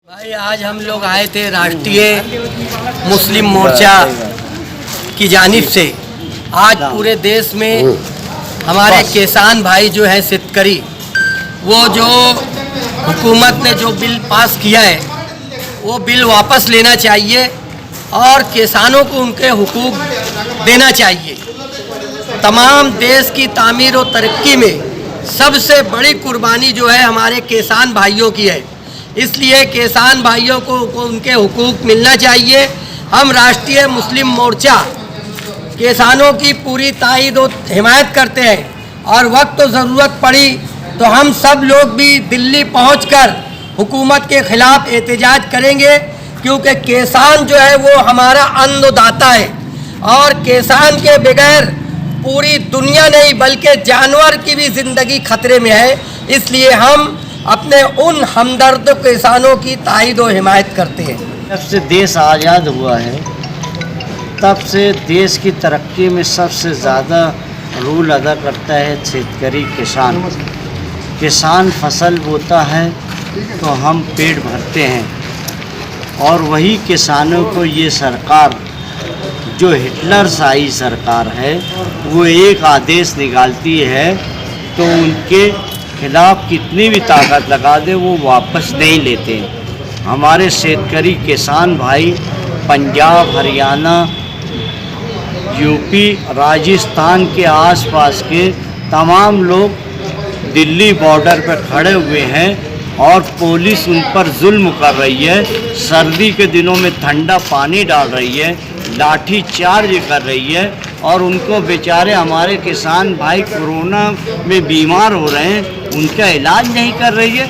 भाई आज हम लोग आए थे राष्ट्रीय मुस्लिम मोर्चा की जानिब से। आज पूरे देश में हमारे किसान भाई जो है शेतकरी, वो जो हुकूमत ने जो बिल पास किया है वो बिल वापस लेना चाहिए और किसानों को उनके हुकूक देना चाहिए। तमाम देश की तामीर और तरक्की में सबसे बड़ी कुर्बानी जो है हमारे किसान भाइयों की है, इसलिए किसान भाइयों को उनके हुकूक मिलना चाहिए। हम राष्ट्रीय मुस्लिम मोर्चा किसानों की पूरी ताईद और हिमायत करते हैं और वक्त तो ज़रूरत पड़ी तो हम सब लोग भी दिल्ली पहुंचकर हुकूमत के ख़िलाफ़ एहतजाज करेंगे, क्योंकि किसान जो है वो हमारा अन्नदाता है और किसान के बगैर पूरी दुनिया नहीं बल्कि जानवर की भी ज़िंदगी खतरे में है। इसलिए हम अपने उन हमदर्द किसानों की ताईद और हिमायत करते हैं। जब से देश आज़ाद हुआ है तब से देश की तरक्की में सबसे ज़्यादा रोल अदा करता है शेतकरी किसान। किसान फसल बोता है तो हम पेट भरते हैं, और वही किसानों को ये सरकार जो हिटलर शाही सरकार है वो एक आदेश निकालती है तो उनके खिलाफ कितनी भी ताकत लगा दे वो वापस नहीं लेते। हमारे शेतकरी किसान भाई पंजाब, हरियाणा, यूपी, राजस्थान के आसपास के तमाम लोग दिल्ली बॉर्डर पर खड़े हुए हैं और पुलिस उन पर जुल्म कर रही है। सर्दी के दिनों में ठंडा पानी डाल रही है, लाठी चार्ज कर रही है, और उनको बेचारे हमारे किसान भाई कोरोना में बीमार हो रहे हैं, उनका इलाज नहीं कर रही है।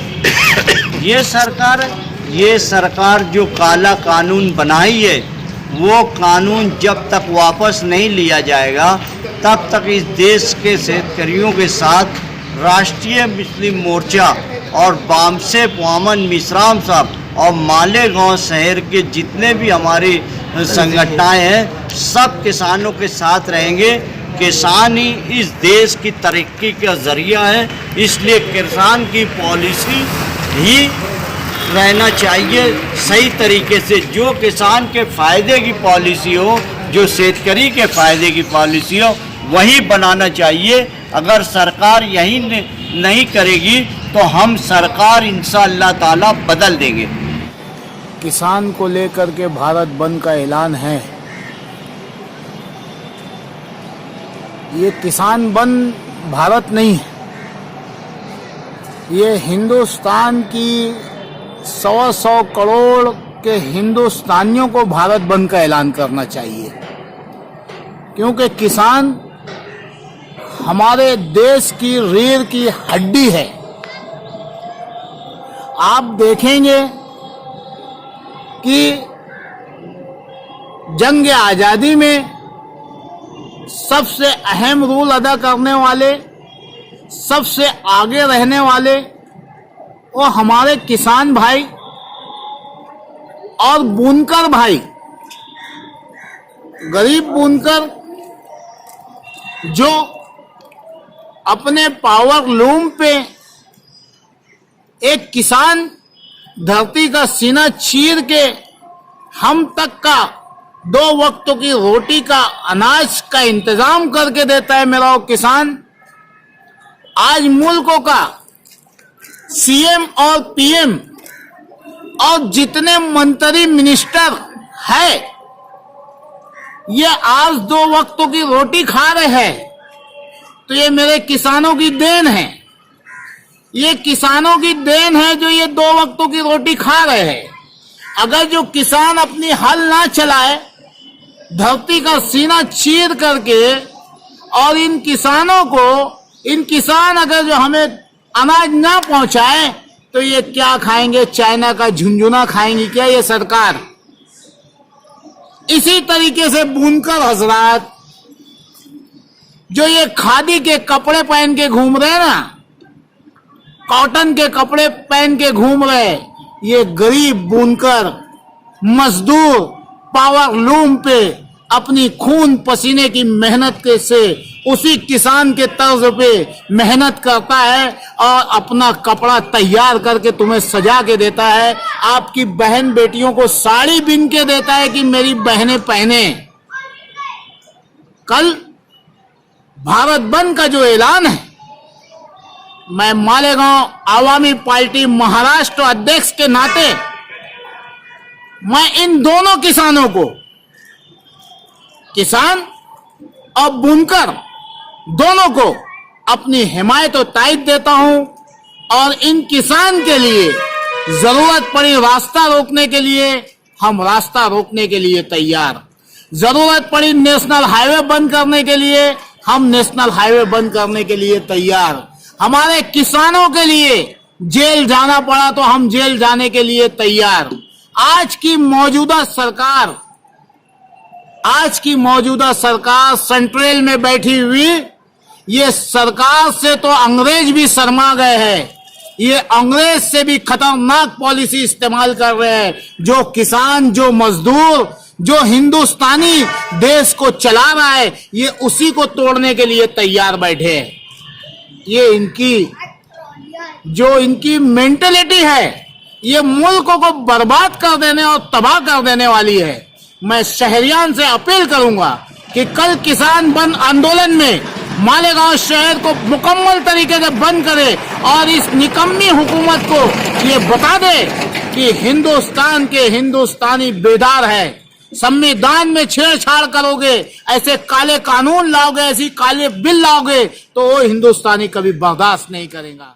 ये सरकार जो काला कानून बनाई है वो कानून जब तक वापस नहीं लिया जाएगा तब तक इस देश के शेतकरियों के साथ राष्ट्रीय मुस्लिम मोर्चा और बामसे वामन मिश्राम साहब और मालेगांव शहर के जितने भी हमारी संगठनाएं हैं सब किसानों के साथ रहेंगे। किसान ही इस देश की तरक्की का ज़रिया है, इसलिए किसान की पॉलिसी ही रहना चाहिए सही तरीके से। जो किसान के फ़ायदे की पॉलिसी हो, जो शेतकरी के फ़ायदे की पॉलिसी हो, वही बनाना चाहिए। अगर सरकार यही नहीं करेगी तो हम सरकार इंशाअल्लाह ताला बदल देंगे। किसान को लेकर के भारत बंद का ऐलान है। ये किसान बंद भारत नहीं है, ये हिंदुस्तान की 100 करोड़ के हिंदुस्तानियों को भारत बंद का ऐलान करना चाहिए, क्योंकि किसान हमारे देश की रीढ़ की हड्डी है। आप देखेंगे कि जंग आज़ादी में सबसे अहम रोल अदा करने वाले, सबसे आगे रहने वाले वो हमारे किसान भाई और बुनकर भाई। गरीब बुनकर जो अपने पावर लूम पे एक किसान धरती का सीना चीर के हम तक का 2 वक्तों की रोटी का अनाज का इंतजाम करके देता है मेरा वो किसान, आज मुल्कों का सीएम और पीएम और जितने मंत्री मिनिस्टर है ये आज 2 वक्तों की रोटी खा रहे हैं, तो ये मेरे किसानों की देन है। ये किसानों की देन है जो ये 2 वक्तों की रोटी खा रहे हैं। अगर जो किसान अपनी हल ना चलाए, धरती का सीना चीर करके, और इन किसान अगर जो हमें अनाज ना पहुंचाए तो ये क्या खाएंगे? चाइना का झुनझुना खाएंगी क्या ये सरकार? इसी तरीके से बुनकर हजरात जो ये खादी के कपड़े पहन के घूम रहे हैं ना, कॉटन के कपड़े पहन के घूम रहे, ये गरीब बुनकर मजदूर पावर लूम पे अपनी खून पसीने की मेहनत से उसी किसान के तर्ज पे मेहनत करता है और अपना कपड़ा तैयार करके तुम्हें सजा के देता है। आपकी बहन बेटियों को साड़ी बिन के देता है कि मेरी बहनें पहने। कल भारत बंद का जो ऐलान है, मैं मालेगांव आवामी पार्टी महाराष्ट्र अध्यक्ष के नाते मैं इन दोनों किसानों को, किसान और बुनकर दोनों को अपनी हिमायत और तायद देता हूं और इन किसान के लिए जरूरत पड़ी रास्ता रोकने के लिए हम रास्ता रोकने के लिए तैयार, जरूरत पड़ी नेशनल हाईवे बंद करने के लिए हम नेशनल हाईवे बंद करने के लिए तैयार, हमारे किसानों के लिए जेल जाना पड़ा तो हम जेल जाने के लिए तैयार। आज की मौजूदा सरकार सेंट्रल में बैठी हुई, ये सरकार से तो अंग्रेज भी शर्मा गए हैं। ये अंग्रेज से भी खतरनाक पॉलिसी इस्तेमाल कर रहे हैं। जो किसान, जो मजदूर, जो हिंदुस्तानी देश को चला रहा है, ये उसी को तोड़ने के लिए तैयार बैठे हैं। ये इनकी मेंटेलिटी है, ये मुल्क को बर्बाद कर देने और तबाह कर देने वाली है। मैं शहरियान से अपील करूंगा कि कल किसान बंद आंदोलन में मालेगांव शहर को मुकम्मल तरीके से बंद करे और इस निकम्मी हुकूमत को ये बता दे कि हिंदुस्तान के हिंदुस्तानी बेदार है। संविधान में छेड़छाड़ करोगे, ऐसे काले कानून लाओगे, ऐसी काले बिल लाओगे तो वो हिंदुस्तानी कभी बर्दाश्त नहीं करेगा।